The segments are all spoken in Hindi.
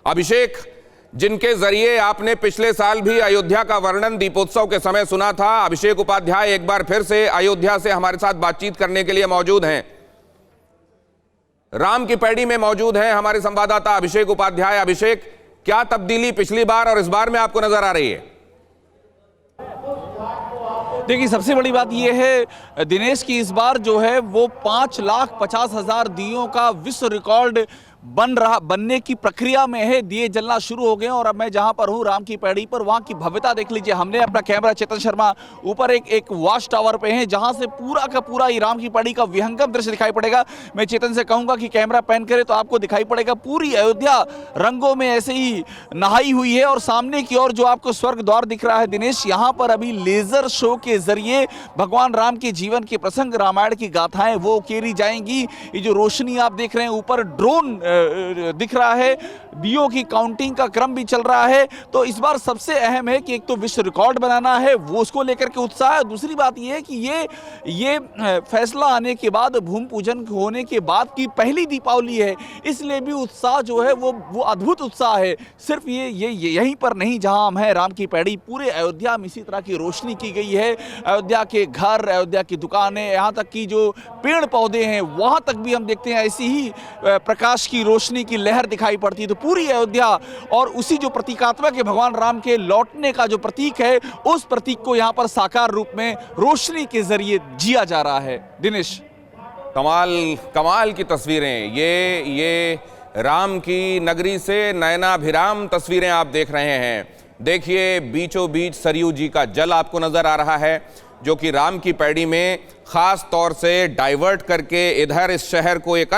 अभिषेक, जिनके जरिए आपने पिछले साल भी अयोध्या का वर्णन दीपोत्सव के समय सुना था, अभिषेक उपाध्याय एक बार फिर से अयोध्या से हमारे साथ बातचीत करने के लिए मौजूद हैं। राम की पैड़ी में मौजूद हैं हमारे संवाददाता अभिषेक उपाध्याय। अभिषेक, क्या तब्दीली पिछली बार और इस बार में आपको नजर आ रही है? देखिए, सबसे बड़ी बात यह है दिनेश की इस बार जो है वो 5,50,000 दियों का विश्व रिकॉर्ड बनने की प्रक्रिया में है। दिए जलना शुरू हो गए और अब मैं जहां पर हूं राम की पैड़ी पर, वहां की भव्यता देख लीजिए। हमने अपना कैमरा, चेतन शर्मा, ऊपर एक वॉच टावर पे है जहां से पूरा का पूरा ये राम की पैड़ी का विहंगम दृश्य दिखाई पड़ेगा। मैं चेतन से कहूंगा कि कैमरा पैन करे तो आपको दिखाई पड़ेगा पूरी अयोध्या रंगों में ऐसे ही नहाई हुई है। और सामने की ओर जो आपको स्वर्ग द्वार दिख रहा है दिनेश, यहाँ पर अभी लेजर शो के जरिए भगवान राम के जीवन के प्रसंग, रामायण की गाथाएं वो उकेरी जाएंगी। ये जो रोशनी आप देख रहे हैं, ऊपर ड्रोन दिख रहा है, दियों की काउंटिंग का क्रम भी चल रहा है। तो इस बार सबसे अहम है कि एक तो विश्व रिकॉर्ड बनाना है, वो उसको लेकर के उत्साह है। दूसरी बात यह है कि ये फैसला आने के बाद, भूमि पूजन होने के बाद की पहली दीपावली है, इसलिए भी उत्साह जो है वो अद्भुत उत्साह है। सिर्फ ये यहीं पर नहीं जहां हम हैं राम की पैड़ी, पूरे अयोध्या में इसी तरह की रोशनी की गई है। अयोध्या के घर, अयोध्या की दुकानें, यहाँ तक कि जो पेड़ पौधे हैं वहां तक भी हम देखते हैं ऐसी ही प्रकाश की रोशनी की लहर दिखाई पड़ती है। तो पूरी अयोध्या और उसी जो प्रतीकात्मक है भगवान राम के लौटने का जो प्रतीक है, उस प्रतीक को यहां पर साकार रूप में रोशनी के जरिए जिया जा रहा है। दिनेश, कमाल की तस्वीरें, ये राम की नगरी से नयनाभिराम तस्वीरें आप देख रहे हैं। देखिए, बीचों बीच सरयू जी का जल आपको नजर आ रहा है, जो कि राम की पैड़ी में खास तौर से डाइवर्ट करके इधर इस शहर को एक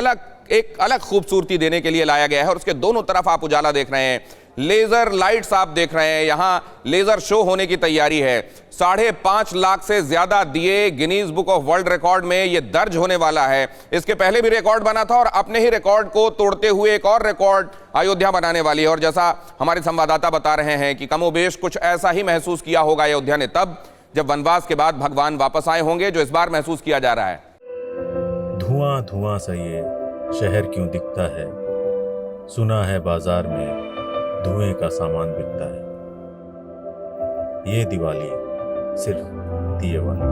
अलग खूबसूरती देने के लिए लाया गया है। और उसके दोनों तरफ आप उजाला देख रहे हैं, लेजर लाइट्स आप देख रहे हैं, यहां लेजर शो होने की तैयारी है। 5.5 लाख से ज्यादा दिए Guinness book of world record में यह दर्ज होने वाला है। इसके पहले भी रिकॉर्ड बना था और अपने ही रिकॉर्ड को तोड़ते हुए एक और रिकॉर्ड अयोध्या बनाने वाली है। और जैसा हमारे संवाददाता बता रहे हैं कि कमोबेश कुछ ऐसा ही महसूस किया होगा अयोध्या ने तब जब वनवास के बाद भगवान वापस आए होंगे, जो इस बार महसूस किया जा रहा है। धुआं धुआं सा ये शहर क्यों दिखता है, सुना है बाजार में धुएं का सामान बिकता है। ये दिवाली सिर्फ दिए वाली।